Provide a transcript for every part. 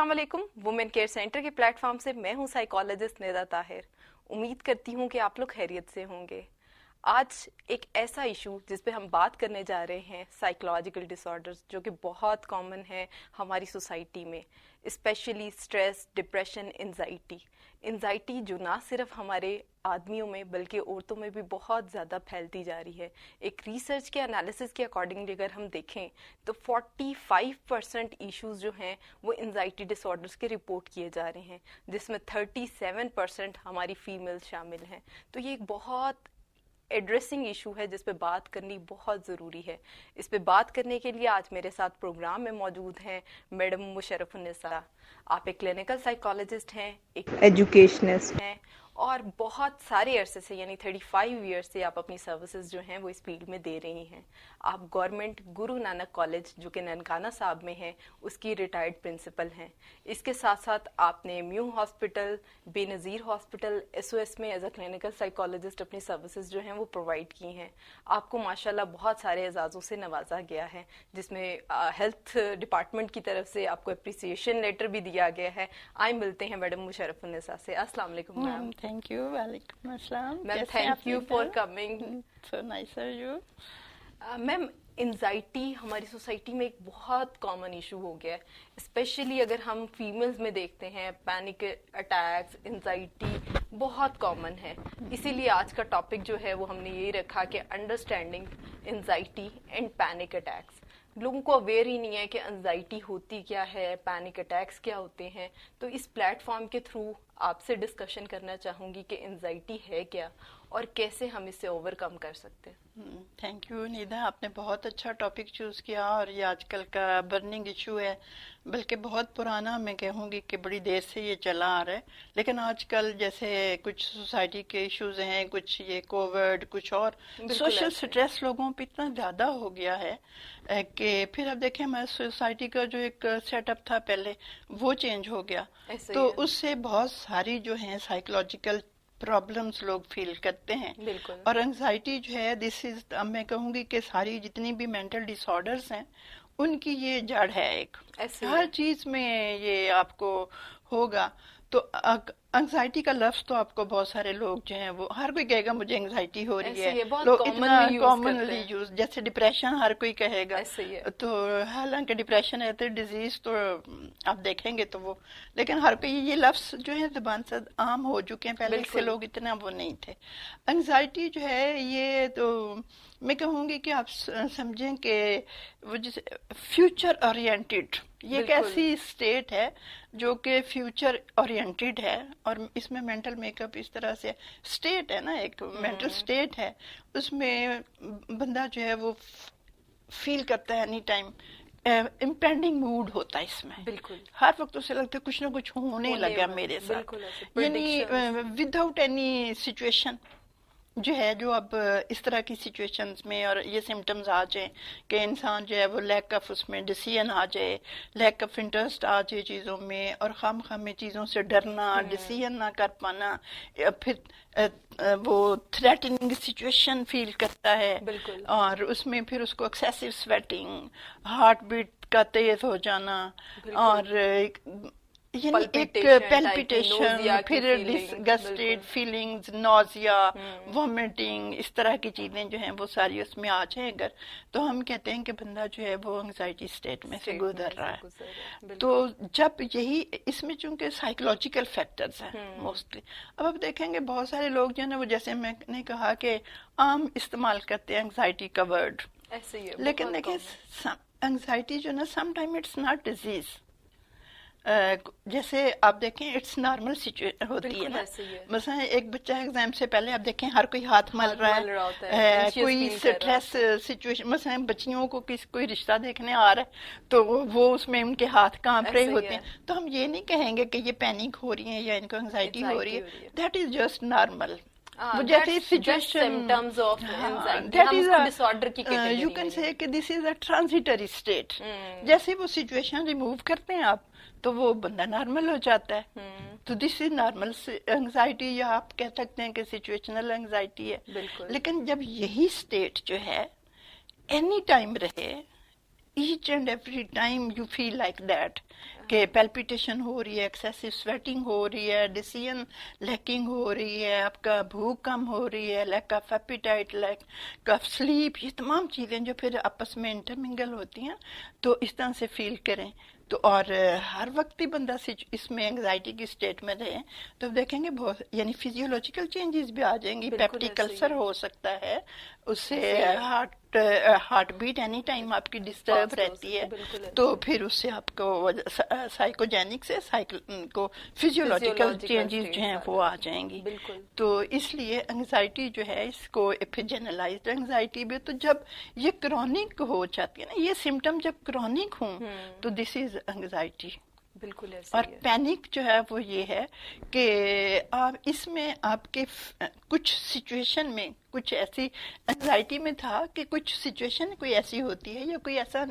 अस्सलाम वालेकुम। Women care centre के प्लेटफॉर्म से मैं हूं साइकोलॉजिस्ट निदा ताहिर। उम्मीद करती हूं कि आप लोग खैरियत से होंगे। आज एक ऐसा इशू जिस पे हम बात करने जा रहे हैं, साइकोलॉजिकल डिसऑर्डर्स, जो कि बहुत कॉमन है हमारी सोसाइटी में, स्पेशली स्ट्रेस, डिप्रेशन, एंजाइटी जो ना सिर्फ हमारे आदमियों में बल्कि औरतों में भी बहुत ज़्यादा फैलती जा रही है। एक रिसर्च के एनालिसिस के अकॉर्डिंगली अगर हम देखें तो 45% इश्यूज जो हैं वो एंजाइटी डिसऑर्डर्स के रिपोर्ट किए जा रहे हैं, जिसमें 37% हमारी फीमेल शामिल हैं। तो ये एक बहुत एड्रेसिंग इशू है जिस पे बात करनी बहुत ज़रूरी है। इस पे बात करने के लिए आज मेरे साथ प्रोग्राम में मौजूद हैं मैडम मुशर्रफुन्निसा। आप एक क्लिनिकल साइकोलॉजिस्ट हैं, एक एजुकेशनिस्ट हैं और बहुत सारे अरसे से यानी 35 ईयर्स से आप अपनी सर्विसेज जो हैं वो इस फील्ड में दे रही हैं। आप गवर्नमेंट गुरु नानक कॉलेज जो कि ननकाना साहब में है उसकी रिटायर्ड प्रिंसिपल हैं। इसके साथ साथ आपने mu hospital, Benazir hospital, SOS में एज अ क्लिनिकल साइकोलॉजिस्ट अपनी सर्विसेज जो हैं वो प्रोवाइड की हैं। आपको माशाल्लाह बहुत सारे एजाज़ों से नवाजा गया है, जिसमें हेल्थ डिपार्टमेंट की तरफ से आपको अप्रिसिएशन लेटर भी दिया गया है। आए मिलते हैं मैडम मुशर्रफुन्निसा से। अस्सलाम वालेकुम ma'am. Thank you. Walaikum assalam. Ma'am thank you for coming. So nice of you. Ma'am anxiety हमारी सोसाइटी में एक बहुत कॉमन इशू हो गया है, स्पेशली अगर हम फीमेल्स में देखते हैं पैनिक अटैक्स, एंजाइटी बहुत कॉमन है। इसीलिए आज का टॉपिक जो है वो हमने यही रखा कि understanding anxiety and panic attacks. लोगों को अवेयर ही नहीं है कि एंजाइटी होती क्या है, पैनिक अटैक्स क्या होते हैं। तो इस प्लेटफॉर्म के थ्रू आपसे डिस्कशन करना चाहूँगी कि एंजाइटी है क्या और कैसे हम इससे ओवरकम कर सकते हैं। थैंक यू निधा, आपने बहुत अच्छा टॉपिक चूज़ किया और ये आजकल का बर्निंग इशू है, बल्कि बहुत पुराना मैं कहूँगी कि बड़ी देर से ये चला आ रहा है। लेकिन आजकल जैसे कुछ सोसाइटी के इश्यूज हैं, कुछ ये कोविड, कुछ और सोशल स्ट्रेस लोगों पे इतना ज़्यादा हो गया है कि फिर अब देखें हमारी सोसाइटी का जो एक सेटअप था पहले वो चेंज हो गया, तो उससे बहुत सारी जो है साइकोलॉजिकल प्रॉब्लम्स लोग फील करते हैं। और एंजाइटी जो है दिस इज, मैं कहूँगी कि सारी जितनी भी मेंटल डिसऑर्डर्स हैं उनकी ये जड़ है। एक हर चीज में ये आपको होगा। तो एंजाइटी का लफ्ज तो आपको बहुत सारे लोग जो हैं वो हर कोई कहेगा मुझे एंजाइटी हो रही है, लोग इतना कॉमनली यूज, जैसे डिप्रेशन हर कोई कहेगा। तो हालांकि डिप्रेशन है तो डिजीज तो आप देखेंगे तो वो, लेकिन हर कोई ये लफ्ज जो है जुबान से आम हो चुके हैं, पहले से लोग इतना वो नहीं थे। एंजाइटी जो है ये तो मैं कहूँगी कि आप समझें कि वो जैसे फ्यूचर ओरिएंटेड, ये एक ऐसी स्टेट है जो कि फ्यूचर ओरिएंटेड है। और इसमें मेंटल मेकअप इस तरह से स्टेट है ना, एक मेंटल स्टेट है, उसमें बंदा जो है वो फील करता है एनी टाइम इम्पेंडिंग मूड होता है इसमें। बिल्कुल हर वक्त उसे लगता है कुछ ना कुछ होने लगा मेरे साथ, यानी विदाउट एनी सिचुएशन जो है, जो अब इस तरह की सिचुएशंस में और ये सिम्टम्स आ जाए कि इंसान जो है वो लैक ऑफ उसमें डिसीजन आ जाए, लैक ऑफ इंटरेस्ट आ जाए चीज़ों में, और खाम में चीज़ों से डरना, डिसीजन ना कर पाना, फिर वो थ्रेटनिंग सिचुएशन फील करता है। और उसमें फिर उसको एक्सेसिव स्वेटिंग, हार्ट बीट का तेज हो जाना, और यानी एक पैल्पिटेशन, फिर डिसगस्टेड फीलिंग्स, नोजिया, वॉमिटिंग, इस तरह की चीजें जो हैं वो सारी उसमें आ जाए अगर, तो हम कहते हैं कि बंदा जो है वो एंजाइटी स्टेट में से गुजर रहा है। तो जब यही इसमें चूंकि साइकोलॉजिकल फैक्टर्स हैं मोस्टली, अब आप देखेंगे बहुत सारे लोग जो है ना वो, जैसे मैंने कहा कि आम इस्तेमाल करते हैं एंजाइटी का वर्ड, लेकिन देखिए एंजाइटी जो ना समटाइम इट्स नॉट डिजीज। जैसे आप देखें इट्स नॉर्मल सिचुएशन होती है ना, मसलन एक बच्चा एग्जाम से पहले आप देखें हर कोई हाथ मल रहा है, कोई स्ट्रेस सिचुएशन, मसलन बच्चियों को कोई रिश्ता देखने आ रहा है तो वो उसमें उनके हाथ कांप रहे होते हैं, तो हम ये नहीं कहेंगे कि ये पैनिक हो रही है या इनको एंजाइटी हो रही है, दैट इज जस्ट नॉर्मल। वो जैसे सिचुएशन दैट इज डिसऑर्डर की कैटेगरी, यू कैन से कि this is a transitory state. जैसे वो सिचुएशन रिमूव करते हैं आप तो वो बंदा नॉर्मल हो जाता है। तो दिस इज नॉर्मल एंजाइटी, या आप कह सकते हैं कि सिचुएशनल एंजाइटी है। लेकिन जब यही स्टेट जो है एनी टाइम रहे, each and every time you feel like that کہ پیلپیٹیشن ہو رہی ہے، ایکسیسو سویٹنگ ہو رہی ہے، ڈیسیژن لیکنگ ہو رہی ہے، آپ کا بھوک کم ہو رہی ہے، lack of appetite, lack of sleep, یہ تمام چیزیں جو پھر آپس میں انٹرمنگل ہوتی ہیں تو اس طرح سے فیل کریں تو، اور ہر وقت بھی بندہ اس میں انگزائٹی کی اسٹیٹ میں رہے تو دیکھیں گے بہت یعنی فزیولوجیکل چینجز بھی آ جائیں گی، بالکل پیپٹیک ایسے ہی السر ہے، ہو سکتا ہے، اس سے ایسے ہی ہے، ہارٹ بیٹ اینی ٹائم آپ کی ڈسٹرب فاسٹ ہو رہتی سکتے، ہے، بالکل تو ایسے ہی، پھر اس سے آپ کو سائیکوجینک سے کو فزیولوجیکل فزیولوجیکل چینجز جو ہیں اسٹیٹس آ وہ آ جاتی جائیں ہیں، گی۔ بالکل، تو اس لیے انگزائٹی جو ہے اس کو پھر جنرلائزڈ انگزائٹی بھی، تو جب یہ کرونک ہو جاتی ہے نا، یہ سمٹم جب کرونک ہوں تو دس از انگزائٹی۔ بالکل ایسے اور ہی ہے، پینک جو ہے وہ یہ ہے کہ آپ اس میں آپ کے کچھ سچویشن میں کچھ ایسی انگزائٹی میں تھا کہ کچھ سچویشن کوئی ایسی ہوتی ہے یا کوئی ایسا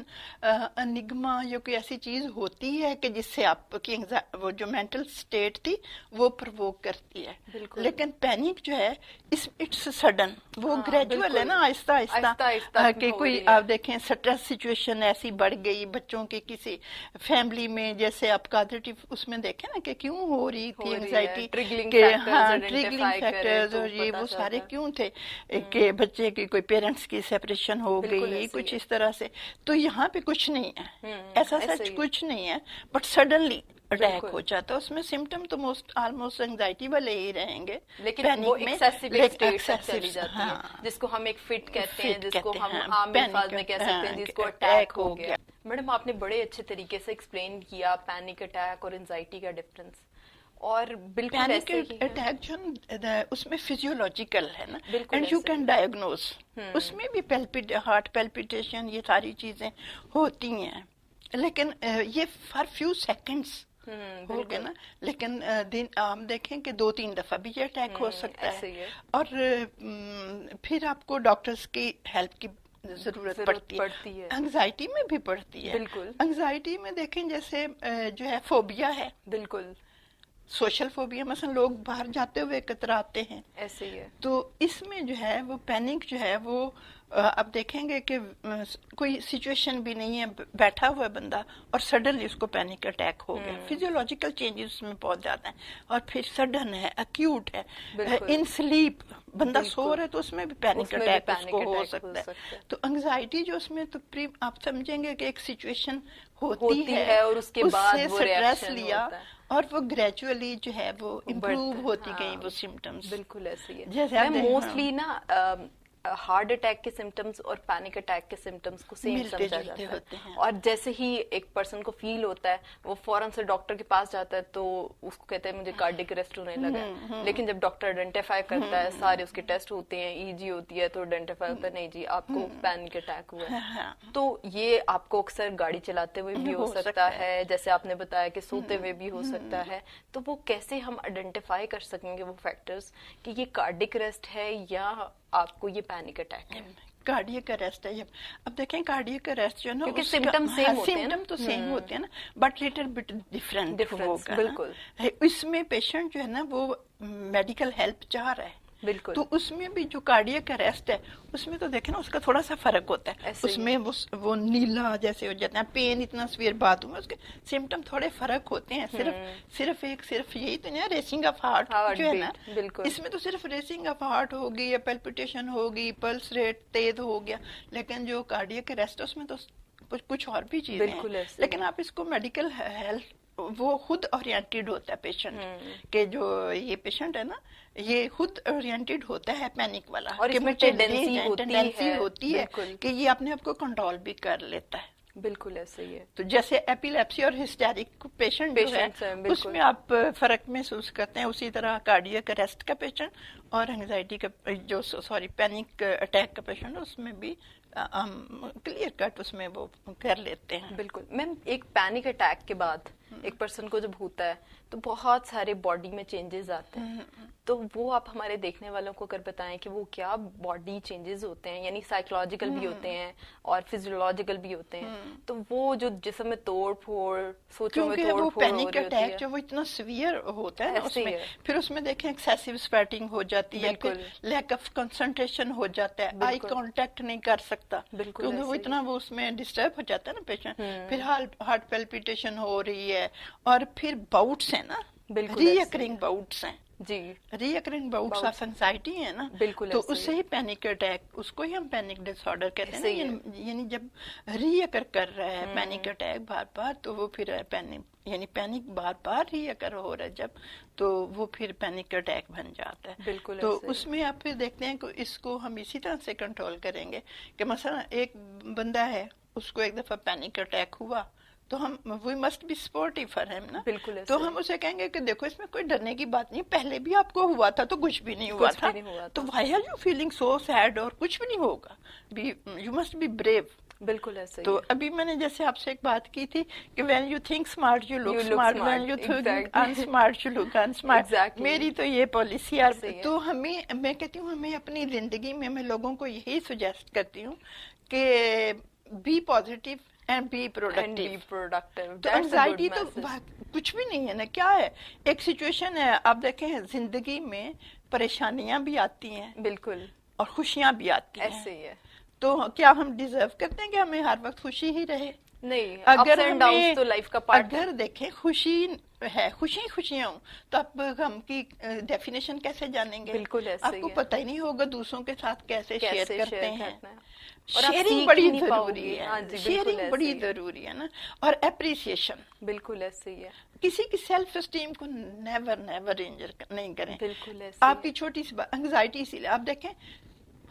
انگما یا کوئی ایسی چیز ہوتی ہے کہ جس سے آپ کی وہ جو مینٹل سٹیٹ تھی وہ پرووک کرتی ہے، بالکل، لیکن پینک جو ہے اٹس سڈن، وہ ہاں گریجول ہے بالکل، نا، آہستہ آہستہ آہستہ آہستہ کہ ہو کوئی رہی ہے، آپ دیکھیں سٹریس سچویشن ایسی بڑھ گئی بچوں کی کسی فیملی میں، جیسے آپ کاگنیٹو اس میں دیکھیں نا کہ کیوں ہو رہی تھی ہے انگزائٹی، ٹریگلنگ کہ فیکٹرز ہاں ٹریگلنگ آئیڈینٹیفائی کریں فیکٹرز تو اور یہ پتہ وہ سارے چلتا کیوں تھے ہے، کہ بچے کی کوئی پیرنٹس کی سیپریشن ہو بالکل گئی ایسے ہی کچھ ہے، اس طرح سے، تو یہاں پہ کچھ نہیں ہے، ایسا ایسے سچ ہی ہے، کچھ نہیں ہے، بٹ سڈنلی اٹیک بالکل، ہو جاتا ہے، اس میں سمٹم تو آلموسٹ انگزائٹی والے ہی رہیں گے لیکن وہ پینک میں، ایکسیسو ایک لیکن اسٹیٹ تک ایکسیسو، چلی جاتی ہے ہاں جس کو ہم ایک فٹ کہتے ہیں، فٹ جس کو کہتے ہم ہیں، عام الفاظ پینک، میں کہہ سکتے ہیں جس کو اٹیک اٹیک ہو ہو گیا۔ گیا۔ میڈم آپ نے بڑے اچھے طریقے سے ایکسپلین کیا پینک اٹیک اور انزائٹی کا ڈفرنس، اور بالکل پینک ایسے ہی ہے، اٹیک جو اس میں فزیولوجیکل ہے نا، بالکل اینڈ یو ایسے ہی کین ہے، ڈائگنوز، اس میں بھی ہارٹ پیلپیٹیشن یہ ساری چیزیں ہوتی ہیں، لیکن یہ فار فیو سیکنڈز ہو گئے بالکل، نا، لیکن دن آپ دیکھیں کہ 2-3 دفعہ بھی یہ اٹیک ہو سکتا ہے، ایسے ہی ہے، اور پھر آپ کو ڈاکٹرز کی ہیلپ کی ضرورت پڑتی ہے، انگزائٹی میں بھی پڑتی ہے۔ بالکل، انگزائٹی میں دیکھیں جیسے جو ہے فوبیا ہے، بالکل سوشل فوبیا، مثلا لوگ باہر جاتے ہوئے کتراتے ہیں، ایسے ہی ہے، تو اس میں جو ہے وہ پینک جو ہے وہ آپ دیکھیں گے کہ کوئی سچویشن بھی نہیں ہے، بیٹھا ہوا ہے بندہ اور سڈنلی اس کو پینک اٹیک ہو گیا، فزیولوجیکل چینجز اس میں بہت زیادہ ہیں، اور پھر سڈن ہے، ایکیوٹ ہے، بالکل، ان سلیپ بندہ سو بالکل، رہا ہے تو اس میں بھی پینک اس میں بھی اٹیک اس پینک کو ہو اٹیک ہو سکتا ہے۔ سکتا ہے، تو انگزائٹی جو اس میں تو آپ سمجھیں گے کہ ایک سچویشن ہوتی ہوتی ہے، ہے اور اس کے اس بعد سے وہ سٹریس ریئیکشن لیا ہوتا ہے، اور وہ گریجولی جو ہے وہ امپروو بڑھتا ہے، ہوتی گئی ہاں وہ سمٹمز، بالکل ایسے ہی ہے۔ جیسے میں آپ ہاں موسٹلی نا ہارٹ اٹیک کے سمٹمز اور پینک اٹیک کے سمٹمز کو سیم ملتے سمجھا جلتے جاتا ہے، ہوتے ہیں۔ اور جیسے ہی ایک پرسن کو فیل ہوتا ہے وہ فوراً سے ڈاکٹر کے پاس جاتا ہے تو اس کو کہتے ہیں مجھے کارڈک اریسٹ ہونے لگا ہے، لیکن جب ڈاکٹر آئیڈینٹیفائی کرتا ہے، سارے اس کے ٹیسٹ ہوتے ہیں، ای جی ہوتی ہے، تو آئیڈینٹیفائی ہوتا ہے نہیں جی آپ کو پینک اٹیک ہوا ہے۔ تو یہ آپ کو اکثر گاڑی چلاتے ہوئے بھی ہو سکتا ہے، جیسے آپ نے بتایا کہ سوتے ہوئے بھی ہو سکتا ہے، تو وہ کیسے ہم آئیڈینٹیفائی کر سکیں گے وہ فیکٹرز کہ یہ کارڈک اریسٹ ہے یا آپ کو یہ پینک اٹیک ہے؟ کارڈیک اریسٹ ہے، اب دیکھیں کارڈیک اریسٹ جو ہے نا کیونکہ اس کا سمٹم سیم ہوتے ہیں نا، سمٹم تو سیم ہوتے ہیں نا، but little bit different difference ہوگا بالکل، نا، اس میں پیشنٹ جو ہے نا وہ میڈیکل ہیلپ چاہ رہا ہے، بالکل تو اس میں بھی جو کارڈیک اریسٹ ہے اس میں تو دیکھیں نا اس کا تھوڑا سا فرق ہوتا ہے، ایسے اس ہی میں وہ نیلا جیسے ہو جاتا ہے، پین اتنا سویر بات ہوں اس کے سمٹم تھوڑے فرق ہوتے ہیں، صرف یہی تو نہیں، ریسنگ آف ہارٹ جو ہے نا، بیٹ بالکل، اس میں تو صرف ریسنگ آف ہارٹ ہوگی یا پیلپیٹیشن ہوگی، پلس ریٹ تیز ہو گیا، لیکن جو کارڈیک اریسٹ اس میں تو کچھ اور بھی چیزیں ہیں، بالکل ایسے لیکن آپ اس کو میڈیکل ہیلتھ وہ خود اورینٹیڈ ہوتا ہے پیشنٹ، کہ جو یہ پیشنٹ ہے نا یہ خود اورینٹیڈ ہوتا ہے پینک والا، اور کہ اس میں مجھے ٹینڈنسی ہوتی ہے بالکل، کہ یہ اپنے آپ کو کنٹرول بھی کر لیتا ہے۔ بالکل ایسے ہی ہے، تو جیسے ایپیلیپسی اور ہسٹیرک پیشنٹ جو ہے پیشنٹس ہیں اس بالکل، میں آپ فرق محسوس کرتے ہیں، اسی طرح کارڈیک اریسٹ کا پیشنٹ اور انگزائٹی کا جو پینک اٹیک کا پیشنٹ اس میں بھی کلیئر کٹ اس میں وہ کر لیتے ہیں۔ بالکل میم ایک پینک اٹیک کے بعد ایک پرسن کو جب ہوتا ہے تو بہت سارے باڈی میں چینجز آتے ہیں، تو وہ آپ ہمارے دیکھنے والوں کو اگر بتائیں کہ وہ کیا باڈی چینجز ہوتے ہیں، یعنی سائیکولوجیکل بھی ہوتے ہیں اور فزیولوجیکل بھی ہوتے ہیں، تو وہ جو جسم میں توڑ پھوڑ، سوچوں میں کیونکہ توڑ وہ پھوڑ ہو پینک رہی ہوتی اٹیک ہے، جو وہ اتنا سیویئر ہوتا ہے نا اس ایسے ہی میں، ہے، پھر اس میں دیکھیں ایکسیسو سویٹنگ ہو जाती है, फिर बिल्कुल लैक ऑफ कंसंट्रेशन हो जाता है, आई बिल्कुल कांटेक्ट नहीं कर सकता बिल्कुल क्योंकि वो ऐसे ही इतना वो उसमें डिस्टर्ब हो जाता है ना पेशेंट। फिर हम्म हार्ट पैल्पिटेशन हो रही है, और फिर बाउट्स है ना, बिल्कुल ऐसे ही रीअकरिंग बाउट्स हैं, जी recurring bouts bouts of anxiety है ना, बिल्कुल तो ऐसे उससे ही ही पैनिक अटैक, उसको ही हम पैनिक डिसऑर्डर कहते हैं ना, ऐसे ही है यानी जब रीअकर कर रहा है पैनिक हम्म अटैक बार बार, तो वो फिर पैनिक, यानी पैनिक बार बार रीअकर हो रहा है जब, तो वो फिर पैनिक अटैक बन जाता है। बिल्कुल तो ऐसे ही उसमें आप फिर देखते हैं कि इसको हम इसी तरह से कंट्रोल करेंगे कि मसला एक बंदा है, उसको एक दफा पैनिक अटैक हुआ, तो हम we must be supportive for him ना, बिल्कुल तो ऐसे हम ही उसे कहेंगे कि देखो इसमें कोई डरने की बात नहीं, पहले भी आपको हुआ था तो कुछ भी नहीं हुआ कुछ था, भी नहीं हुआ तो था why are you feeling so sad, और कुछ भी नहीं होगा, be you must be brave. बिल्कुल ऐसे ही तो है अभी मैंने जैसे आपसे एक बात की थी कि when you think smart you look you look smart, when smart you think exactly unsmart you look unsmart. Exactly मेरी तो ये पॉलिसी यार, ऐसे ही है तो हमें, मैं कहती हूँ हमें अपनी जिंदगी में मैं लोगों को यही सुजेस्ट करती हूँ कि be positive and be and productive. Be productive तो दैट्स अ गुड एंजाइटी तो मैसेज कुछ भी नहीं है ना, क्या है, एक सिचुएशन है, आप देखें जिंदगी में परेशानियां भी आती हैं बिल्कुल और खुशियां भी आती हैं, ऐसे ही है तो क्या हम डिजर्व करते हैं कि हमें हर वक्त खुशी ही रहे? नहीं अप्स अगर एंड डाउन्स हमें, तो लाइफ का पार्ट है अगर देखें खुशी है, खुशी खुशियां हूं, तो आप गम की डेफिनेशन कैसे जानेंगे? बिल्कुल ऐसे ही आपको है पता ही नहीं होगा दूसरों के साथ कैसे शेयर कैसे करते शेयर हैं। करना है और आप शेयरिंग सीख बड़ी ही नहीं जरूरी पाओगे हाँ है, जी बिल्कुल शेयरिंग ऐसे बड़ी ही है जरूरी है ना, और एप्रिसिएशन। बिल्कुल ऐसे ही है किसी की सेल्फ एस्टीम को नेवर नेवर इंजर नहीं करें। बिल्कुल ऐसे ही आपकी छोटी सी एंग्जाइटी, इसीलिए आप देखें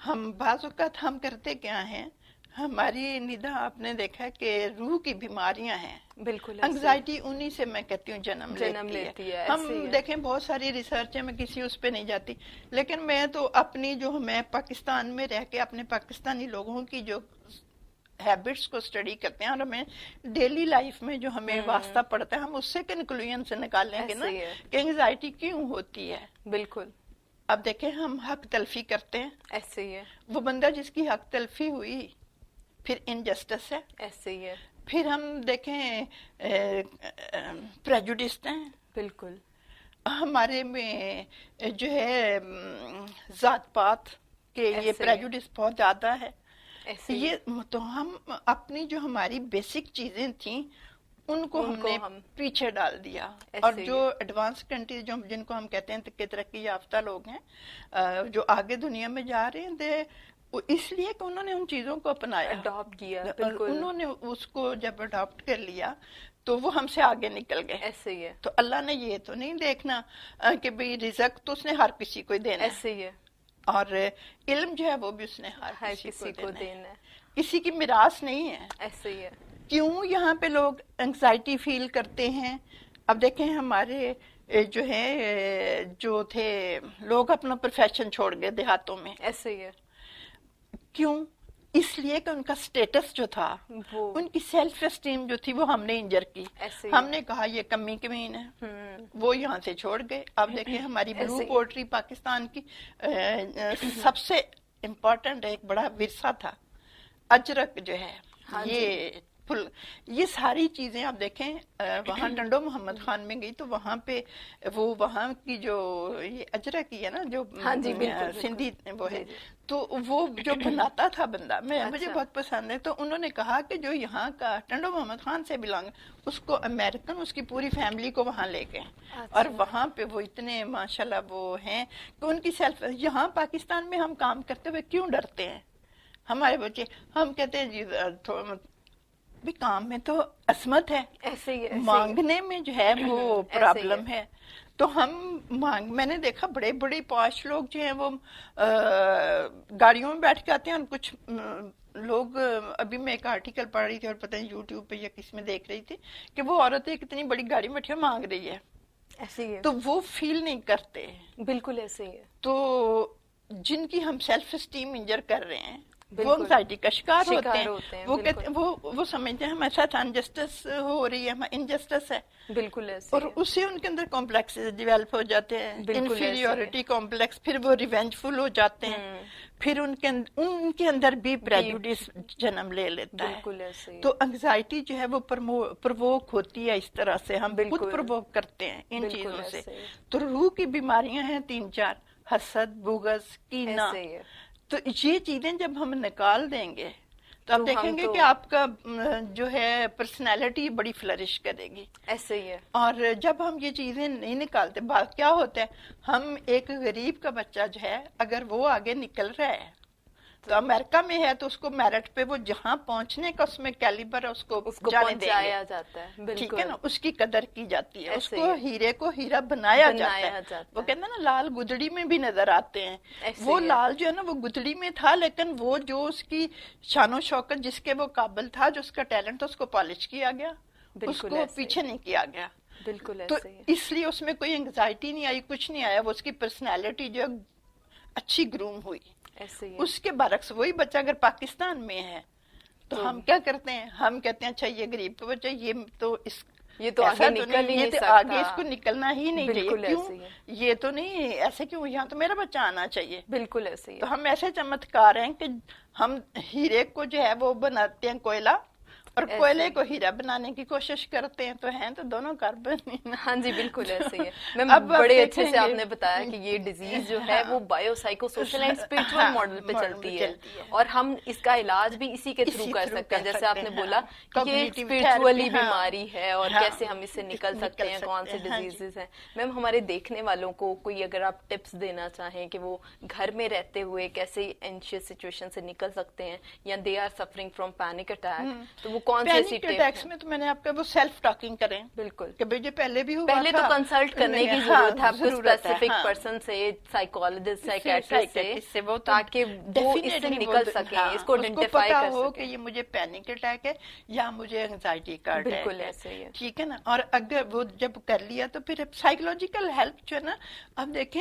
हम बाज़ औक़ात हम करते क्या हैं, हमारी निदा आपने देखा कि रूह की बीमारियां हैं, है बिल्कुल ऐसे ही एंग्जाइटी उन्हीं से मैं कहती हूँ जन्म जन्म लेती लेती है। है हम ऐसे ही है देखें बहुत सारी रिसर्च है, मैं किसी उस पे नहीं जाती, लेकिन मैं तो अपनी जो, मैं पाकिस्तान में रह के अपने पाकिस्तानी लोगों की जो हैबिट्स को स्टडी करते हैं और हमें डेली लाइफ में जो हमें वास्ता पड़ता है, हम उससे कंक्लूजन से निकाल लेंगे ऐसे ना ही है कि एंग्जाइटी क्यों होती है। बिल्कुल अब देखें हम हक तलफी करते हैं, ऐसे ही है वो बंदा जिसकी हक तलफी हुई फिर इनजस्टिस है, ऐसे ही है फिर हम देखें प्रेजुडिस हैं बिल्कुल हमारे में, जो है जात पात के ये ऐसे ही है प्रेजुडिस बहुत ज्यादा है। ऐसे ही ये तो हम अपनी जो हमारी बेसिक चीजें थी उनको उनको हमने हम पीछे डाल दिया, ऐसे और ही जो है एडवांस कंट्रीज जो जिनको हम कहते हैं कि तरक्की याफ्ता लोग हैं, जो आगे दुनिया में जा रहे हैं, इसलिए कि उन्होंने उन चीजों को अपनाया, अडॉप्ट किया और बिल्कुल उन्होंने उसको जब अडॉप्ट कर लिया तो वो हमसे आगे निकल गए। ऐसे ही है तो अल्लाह ने ये तो नहीं देखना कि भाई रिज़्क तो उसने हर किसी को ही देना है, ऐसे ही है और इल्म जो है वो भी उसने हर हर किसी किसी को को देना है, देना है किसी की मिरास नहीं है। ऐसे ही है क्यों यहाँ पे लोग एंग्जाइटी फील करते हैं? अब देखें हमारे जो है जो थे लोग अपना प्रोफेशन छोड़ गए देहातों में, ऐसे ही है क्यों? इसलिए कि उनका स्टेटस जो था, वो उनकी सेल्फ एस्टीम जो थी वो हमने इंजर की, ऐसे ही हमने कहा ये कमी कमीन है, वो यहाँ से छोड़ गए। अब देखिए हमारी ब्लू ऐसे ही पोएट्री पाकिस्तान की सबसे इम्पोर्टेंट एक बड़ा विरसा था, अजरक जो है, हाँ जी ये फुल, ये सारी चीजें आप देखें वहाँ डंडो मोहम्मद खान में गई तो वहाँ पे वो वहाँ की जो ये अजरक की है ना जो हाँ जी बिल्कुल सिंधी बिल्कुल वो जी है, जी तो वो जो बनाता था बंदा, मैं मुझे अच्छा बहुत पसंद है, तो उन्होंने कहा कि जो यहाँ का टंडो मोहम्मद खान से बिलोंग, उसको अमेरिकन उसकी पूरी फैमिली को वहाँ ले गए, और अच्छा वहाँ पे वो इतने माशाल्लाह वो हैं कि उनकी सेल्फ, यहाँ पाकिस्तान में हम काम करते हुए क्यों डरते हैं? हमारे बच्चे, हम कहते हैं जी भी काम में तो असमत है, ऐसे ही है ऐसे ही है मांगने में जो है वो ऐसे ही प्रॉब्लम है है। तो हम मांग, मैंने देखा बड़े बड़े पांच लोग जो हैं वो गाड़ियों में बैठ के आते हैं, और कुछ लोग, अभी मैं एक आर्टिकल पढ़ रही थी और पता नहीं यूट्यूब पे या किस में देख रही थी कि वो औरतें कितनी बड़ी गाड़ी में बैठी मांग रही है, ऐसे ही है तो वो फील नहीं करते। बिल्कुल ऐसे ही है तो जिनकी हम सेल्फ एस्टीम इंजर कर रहे हैं वो बिल्कुल एंग्जाइटी का शिकार होते शिकार हैं, होते हैं वो कहते बिल्कुल वो समझते हैं हमारे साथ अनजस्टिस हो रही है, इनजस्टिस है, बिल्कुल ऐसे और ही है उससे उनके अंदर कॉम्प्लेक्स डेवलप हो जाते हैं, बिल्कुल ऐसे ही है इंफीरियोरिटी कॉम्प्लेक्स, फिर वो रिवेंजफुल हो जाते हैं, फिर उनके अंदर भी भी प्रेजुडिस जन्म ले लेता है। बिल्कुल ऐसे ही तो एंग्जाइटी जो है वो प्रवोक होती है, इस तरह से हम खुद बिल्कुल प्रवोक करते हैं इन बिल्कुल चीजों से। ऐसे ही तो रूह की बीमारियां हैं तीन चार, حسد, बुग़्ज़, कीना. ऐसे ही है। तो ये चीजें जब हम निकाल देंगे तो आप तो हम देखेंगे तो कि आपका जो है पर्सनैलिटी बड़ी फ्लरिश करेगी. ऐसे ही है। और जब हम ये चीजें नहीं निकालते, बात क्या होता है, हम एक गरीब का बच्चा जो है अगर वो आगे निकल रहा है तो अमेरिका में है तो उसको मेरिट पे वो जहां पहुंचने का उसमें कैलिबर है उसको जाने देंगे. पहुंचाया जाता है, ठीक बिल्कुल है ना, उसकी कदर की जाती है, ऐसे ही उसको है। हीरे को हीरा बनाया जाता बनाया है. जाता वो है, कहते हैं ना लाल गुदड़ी में भी नजर आते हैं. ऐसे वो ही है। लाल जो है ना वो गुदड़ी में था, लेकिन वो जो उसकी शानो शौकत जिसके वो काबिल था, जो उसका टैलेंट था, उसको पॉलिश किया गया, बिल्कुल उसको ऐसे ही। पीछे नहीं किया गया. बिल्कुल तो ऐसे ही है। इसलिए उसमें कोई एंग्जाइटी नहीं आई, कुछ नहीं आया, वो उसकी पर्सनैलिटी जो है अच्छी ग्रूम हुई. ऐसे ही है। उसके बरक्स वही बच्चा अगर पाकिस्तान में है तो हम क्या करते हैं, हम कहते हैं अच्छा ये गरीब का बच्चा, ये तो ऐसा आगे तो निकल ही ये नहीं तो सकता। आगे इसको निकलना ही नहीं चाहिए. बिल्कुल ऐसे ही क्यों, है। ये तो नहीं ऐसे क्यों, यहाँ तो मेरा बच्चा आना चाहिए. बिल्कुल ऐसे ही तो है। हम ऐसे चमत्कार हैं कि हम हीरे को जो है वो बनाते हैं कोयला, और ऐसे कोयले ही। को हीरा बनाने की कोशिश करते हैं. तो हैं तो दोनों कार्बन. हाँ जी, बिल्कुल ऐसे ही है। मैम अब आप बड़े अच्छे से देखेंगे आपने बताया कि ये डिजीज जो है वो bio psycho social and spiritual हाँ, मॉडल पे मॉडल चलती पे है, चलती है. और हम इसका इलाज भी इसी के थ्रू इसी कर थ्रू सकते हैं. कर जैसे सकते आपने हैं, बोला हाँ. कि ये Cognitive स्पिरिचुअली therapy, हाँ. बीमारी है और हाँ. कैसे हम इससे निकल सकते हैं, कौन से सकते हैं, हाँ जी. डिजीजेस हैं. मैम हमारे देखने वालों को कोई अगर आप टिप्स देना चाहें कि वो घर में रहते हुए कैसे एंशियस सिचुएशन से निकल सकते हैं, या they are suffering from panic attack, तो वो कौन सी ऐसी पैनिक टिप अटैक्स है? में तो मैंने आपका वो सेल्फ टॉकिंग करें बिल्कुल, कि भाई जो पहले भी हुआ पहले तो था, कंसल्ट करने की हाँ, जरूरत है आपको जरूरत है, स्पेसिफिक हाँ. पर्सन से, साइकोलॉजिस्ट, Psychiatrist साइकेट्रिस्ट से वो तो ताकि वो इससे definitely निकल वो सके, हाँ, इसको उसको आइडेंटिफाई पता कर हो सके. कि ये मुझे पैनिक अटैक है या मुझे एंजाइटी का अटैक बिल्कुल है. ऐसे ही है। ठीक है ना. और अगर वो जब कर लिया तो फिर साइकोलॉजिकल हेल्प जो है ना, अब देखें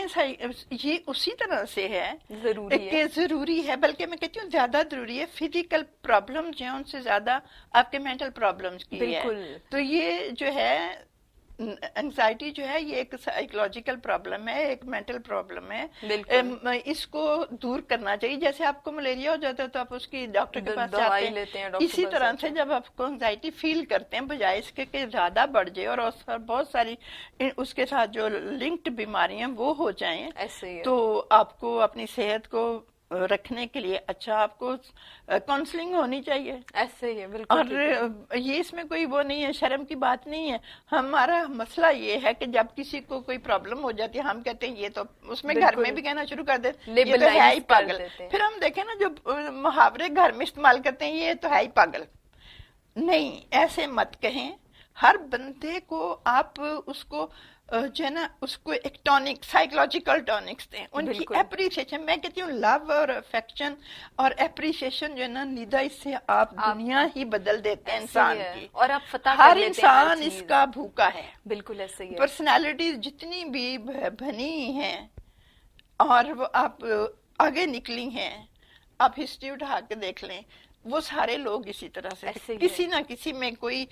ये उसी तरह से है जरूरी कि है। जरूरी है, बल्कि मैं कहती हूँ ज्यादा जरूरी है. फिजिकल प्रॉब्लम जो है उनसे ज्यादा आपके मेंटल प्रॉब्लम्स की है. बिल्कुल। तो ये जो है एंजाइटी जो है ये एक साइकोलॉजिकल प्रॉब्लम है, एक मेंटल प्रॉब्लम है. बिल्कुल। इसको दूर करना चाहिए. जैसे आपको मलेरिया हो जाता है तो आप उसकी डॉक्टर के पास दवाई जाते लेते हैं, हैं, डॉक्टर इसी पास तरह जाते से हैं। जब आपको एंजाइटी फील करते हैं, बजाय इसके कि ज्यादा बढ़ जाए और उस पर बहुत सारी उसके साथ जो लिंक्ड बीमारियां वो हो जाएं, ऐसे ही है। तो आपको अपनी सेहत को रखने के लिए अच्छा आपको काउंसलिंग होनी चाहिए. ऐसे ही है, बिल्कुल और ठीक है। ये इसमें कोई वो नहीं है, शर्म की बात नहीं है. हमारा मसला ये है कि जब किसी को कोई प्रॉब्लम हो जाती है हम कहते हैं ये तो, उसमें घर बिल्कुल। में भी कहना शुरू कर दे ये तो Labelize है ही कर पागल. देते हैं। फिर हम देखें ना जो मुहावरे घर में इस्तेमाल करते हैं, ये तो है ही पागल. नहीं, ऐसे मत कहें. हर बंदे को आप उसको जो है ना उसको एक टॉनिक, साइकोलॉजिकल टॉनिक्स दें, उनकी बिल्कुल। एप्रिसिएशन. मैं कहती हूँ लव और अफेक्शन और एप्रिसिएशन जो है ना निदा, इससे आप दुनिया ही बदल देते हैं ऐसे इंसान ही है। की. और आप फतह कर हर लेते हैं हर इंसान चीज। इसका भूखा है. बिल्कुल ऐसे ही है। पर्सनालिटी जितनी भी बनी हैं और वो आप आगे निकली हैं, आप हिस्ट्री उठा के देख लें, वो सारे लोग इसी तरह से ऐसे ही किसी है। ना किसी में कोई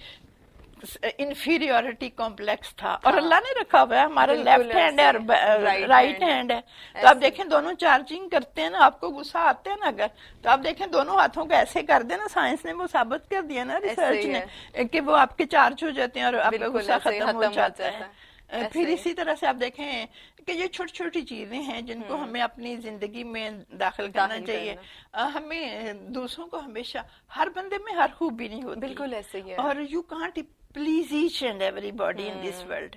इंफीरियोरिटी कॉम्प्लेक्स था. और अल्लाह ने रखा हुआ है, हमारा बिल्कुल लेफ्ट हैंड है और right राइट hand हैंड है. तो ऐसे। आप देखें दोनों चार्जिंग करते हैं ना, आपको गुस्सा आते हैं ना अगर, तो आप देखें दोनों हाथों को ऐसे कर देना, साइंस ने वो साबित कर दिया ना, रिसर्च ही ने, कि वो आपके चार्ज हो जाते हैं और आपका बिल्कुल गुस्सा ऐसे ही खत्म हो जाता है. ऐसे फिर ही। इसी तरह से आप देखें कि ये छोटी छोटी चीजें हैं जिनको हमें अपनी जिंदगी में दाखिल करना दाखिल चाहिए. हमें दूसरों को हमेशा, हर बंदे में हर खूबी नहीं होती. बिल्कुल ऐसे ही है। और you can't please each and everybody in this world.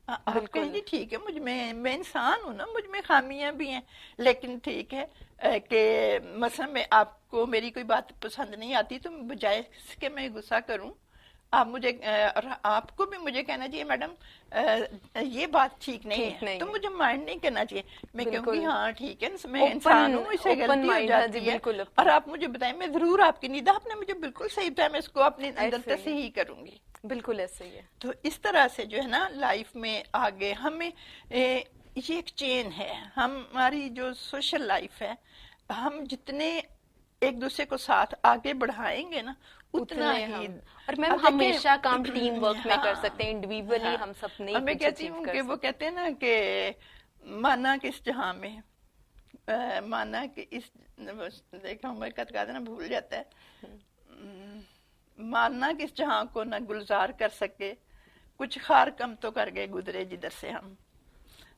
आप बिल्कुल। कहेंगे ठीक है, मुझ में, मैं इंसान हूं ना, मुझ में खामियां भी हैं, लेकिन ठीक है कि मसलन में आपको मेरी कोई बात पसंद नहीं आती तो बजाय इसके मैं गुस्सा करूं, आप मुझे और आपको भी मुझे कहना चाहिए मैडम ये बात ठीक नहीं ठीक है, नहीं तो है। मुझे माइंड नहीं करना चाहिए. मैं बिल्कुल। कहूंगी हाँ ठीक है, मैं Open- इंसान हूँ, इससे open गलती हो mind, हाँ जी, जाती है. बिल्कुल. और आप मुझे बताएं, मैं जरूर आपकी निदा, आपने मुझे बिल्कुल सही बताया, मैं इसको अपने अंदर ऐसे से ही करूंगी. बिल्कुल ऐसे ही है। तो इस तरह से जो है ना लाइफ में आगे हमें ये एक चेन है. हमारी जो सोशल लाइफ है, हम जितने एक दूसरे को साथ आगे बढ़ाएंगे ना, उतना उतने ही. हम, और मैम अब देखें, हमेशा काम टीम वर्क में कर हाँ, सकते हैं, इंडिविजुअली हाँ. हम सब और नहीं मैं कुछ कहती अचीव हूँ कर कि वो सकते। कहते हैं ना कि माना किस जहां में, माना कि इस, देखो मैं कहा देना भूल जाता है. मानना किस जहां को न गुलजार कर सके, कुछ खार कम तो कर गए गुजरे जिधर से हम.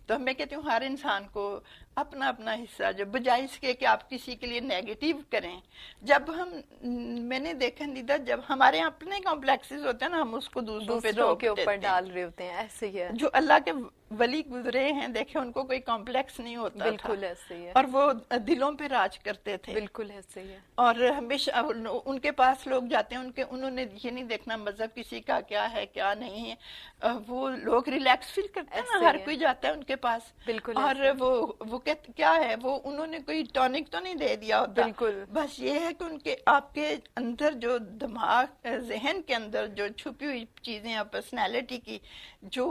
तो मैं कहती हूँ हर इंसान को अपना अपना हिस्सा, जो बजाय इसके कि आप किसी के लिए नेगेटिव करें। जब हम मैंने देखा निदा, जब हमारे यहाँ अपने कॉम्प्लेक्सेस होते हैं ना, हम उसको दूसरों पे दूसरों थोप के ऊपर देते हैं। डाल रहे होते हैं, ऐसे ही है। जो अल्लाह के वली गुजरे हैं, देखे उनको कोई कॉम्प्लेक्स नहीं होता था, बिल्कुल ऐसे ही है। और वो दिलों पे राज करते थे। बिल्कुल ऐसे ही है। और हमेशा उनके पास लोग जाते हैं, उन्होंने ये नहीं देखना मजहब किसी का क्या है क्या नहीं है, वो लोग रिलैक्स फील करते हैं ऐसे ना, हर ही है। कोई जाता है उनके पास। बिल्कुल और ऐसे। वो क्या है, वो उन्होंने कोई टॉनिक तो नहीं दे दिया होता, बिल्कुल। बस ये है कि उनके आपके अंदर जो दिमाग जहन के अंदर जो छुपी हुई चीजें हैं पर्सनैलिटी की, जो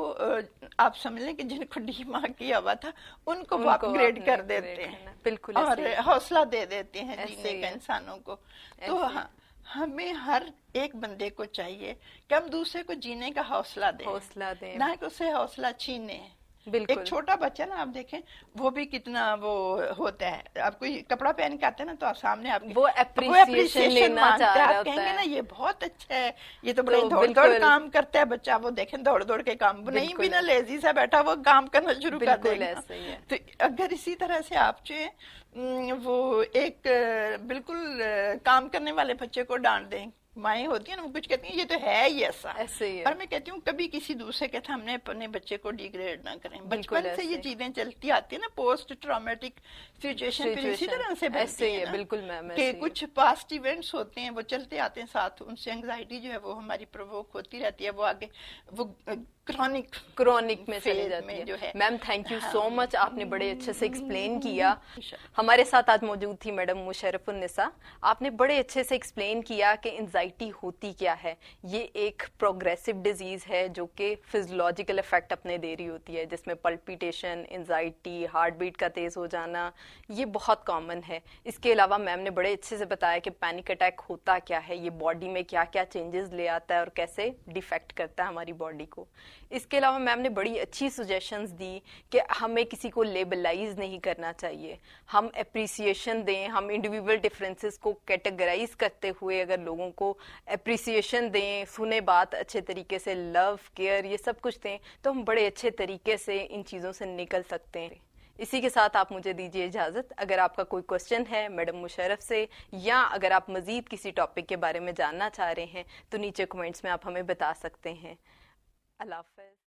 आप समझ लें कि जिनको दिमाग किया हुआ था, उनको वो अपग्रेड कर देते हैं, बिल्कुल और ऐसे ही। हौसला दे देते हैं ऐसे जीने ही का है। इंसानों को। ऐसे तो ही। हमें हर एक बंदे को चाहिए कि हम दूसरे को जीने का हौसला दें, हौसला दें। ना कि उससे हौसला छीने। बिल्कुल। एक छोटा बच्चा ना, आप देखें वो भी कितना वो होता है, आप कोई कपड़ा पहन के आते हैं ना, तो आप सामने आपके वो appreciation लेना मांगता चाह है, रहा आप कहेंगे होता ना है। ये बहुत अच्छा है, ये तो बड़े तो दौड़ दौड़ बिल्कुल। काम करता है बच्चा, वो देखें दौड़ दौड़ के काम, वो नहीं बिल्कुल भी ना ऐसे। लेजी सा बैठा, वो काम करना शुरू कर बिल्कुल देगा। ऐसे ही है। तो अगर इसी तरह से आप जो है, वो एक बिल्कुल काम करने वाले बच्चे को डांट दें, माएँ होती है ना, वो कुछ कहती हैं ये तो है ही ऐसा, ऐसे ही है। और मैं कहती हूँ कभी किसी दूसरे के सामने अपने बच्चे को डिग्रेड ना करें। बिल्कुल बचपन से ये ऐसे। चीजें चलती आती है ना, पोस्ट ट्रॉमेटिक सिचुएशन फिर इसी तरह से बनती ऐसे ही है है। ना, बिल्कुल मैम, कि ऐसे ही है। कुछ पास्ट इवेंट्स होते हैं, वो चलते आते हैं साथ, उनसे एंग्जाइटी जो है वो हमारी प्रोवोक होती रहती है, वो आगे वो क्रॉनिक में चली फेज जाती में जो है। है। Ma'am thank you so much, आपने बड़े अच्छे से एक्सप्लेन किया। हाँ। हमारे साथ आज मौजूद थी मैडम मुशर्रफुन्निसा। आपने बड़े अच्छे से एक्सप्लेन किया कि एंजाइटी होती क्या है। ये एक प्रोग्रेसिव डिजीज है जो कि फिजियोलॉजिकल इफेक्ट अपने दे रही होती है, जिसमें पल्पिटेशन, एंजाइटी, हार्ट बीट का तेज हो जाना, ये बहुत कॉमन है। इसके अलावा मैम ने बड़े अच्छे से बताया कि पैनिक अटैक होता क्या है, ये बॉडी में क्या क्या चेंजेस ले आता है और कैसे डिफेक्ट करता है हमारी बॉडी को। इसके अलावा मैम ने बड़ी अच्छी सजेशंस दी कि हमें किसी को लेबलाइज नहीं करना चाहिए, हम एप्रिसिएशन दें, हम इंडिविजुअल डिफरेंसेस को कैटेगराइज करते हुए अगर लोगों को एप्रिसिएशन दें, सुने बात अच्छे तरीके से, लव केयर ये सब कुछ दें, तो हम बड़े अच्छे तरीके से इन चीज़ों से निकल सकते हैं। इसी के साथ आप मुझे दीजिए इजाज़त। अगर आपका कोई क्वेश्चन है मैडम मुशर्रफ से, या अगर आप मज़ीद किसी टॉपिक के बारे में जानना चाह रहे हैं, तो नीचे कमेंट्स में आप हमें बता सकते हैं। अल्लाह हाफ़िज़।